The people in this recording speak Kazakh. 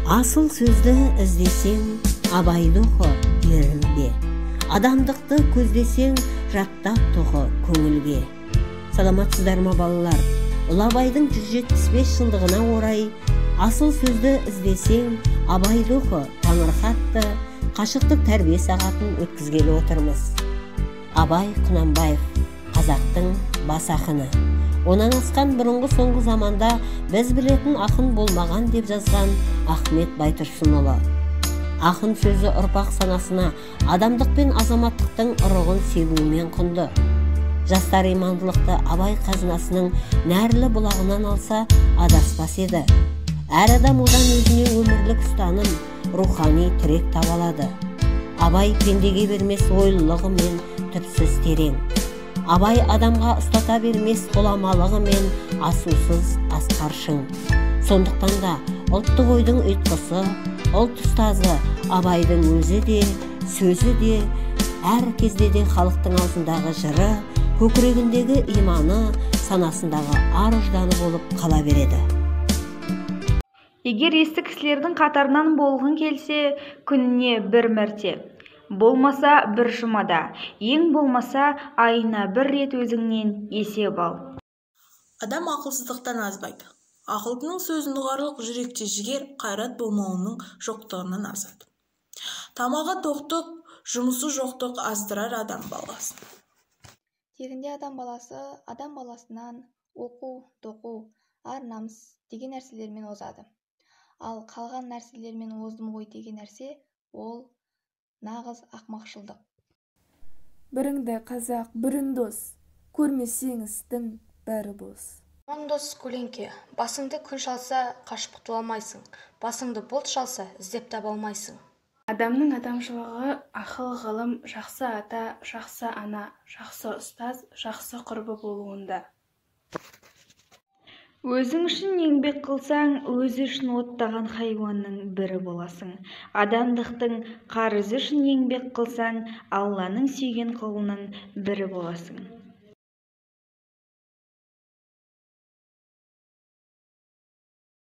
Асыл сөзді іздесең, абайды оқы ерінбе. Адамдықты көздесең, жаттап тұғы көңілге. Саламатсыздар ма балалар? Ұлы Абайдың 175 жылдығына орай асыл сөзді іздесең, абайды оқы таңырқатты қашықтық тәрбие сағатын өткізгелі отырмыз. Абай Құнанбаев, қазақтың бас ақыны. Онан асқан бұрынғы соңғы заманда біз білетін ақын болмаған деп жазған Ахмет Байтұрсынұлы. Ақын сөзі ұрпақ санасына адамдық пен азаматтықтың ұрығын себуімен құнды. Жастар имандылықты Абай қазынасының нәрлі бұлағынан алса адаспас еді. Әр адам одан өзіне өмірлік ұстаным, рухани тірек таба алады. Абай пендеге бермес ойлылығы мен түпсіз терең. Абай адамға ұстата бермес ғұламалығы мен асусыз асқар шың. Сондықтан да ұлттық ойдың ұйытқысы, ұлт ұстазы Абайдың өзі де, сөзі де, әр кезде де халықтың аузындағы жыры, көкірегіндегі иманы, санасындағы ар-ұжданы болып қала береді. Егер есті кісілердің қатарынан болғың келсе, күніне бір мәрте, болмаса бір жұмада, ең болмаса айына бір рет өзіңнен есеп ал. Адам ақылсыздықтан азбайды. Ақылдының сөзін ұғарлық жүректе жігер, қайрат болмауының жоқтығынан азады. Тамағы тоқтық, жұмысы жоқтық аздырар адам баласын. Тегінде адам баласы адам баласынан оқу, тоқу, ар-намыс деген нәрселермен озады. Ал қалған нәрселермен оздым ғой деген нәрсе ол нағыз ақмақшылдық. Біріңді қазақ, бірін дос, көрмесеңіз дін бәрі бос. Мың дос көлеңке, басыңды күн шалса қашып құтыла алмайсың, басыңды бұлт шалса іздеп таба алмайсың. Адамның адамшылығы ақыл ғылым, жақсы ата, жақсы ана, жақсы ұстаз, жақсы құрбы болуында. Өзің үшін еңбек қылсаң, өзі үшін оттаған хайуанның бірі боласың. Адамдықтың қарызы үшін еңбек қылсаң, Алланың сүйген құлының бірі боласың.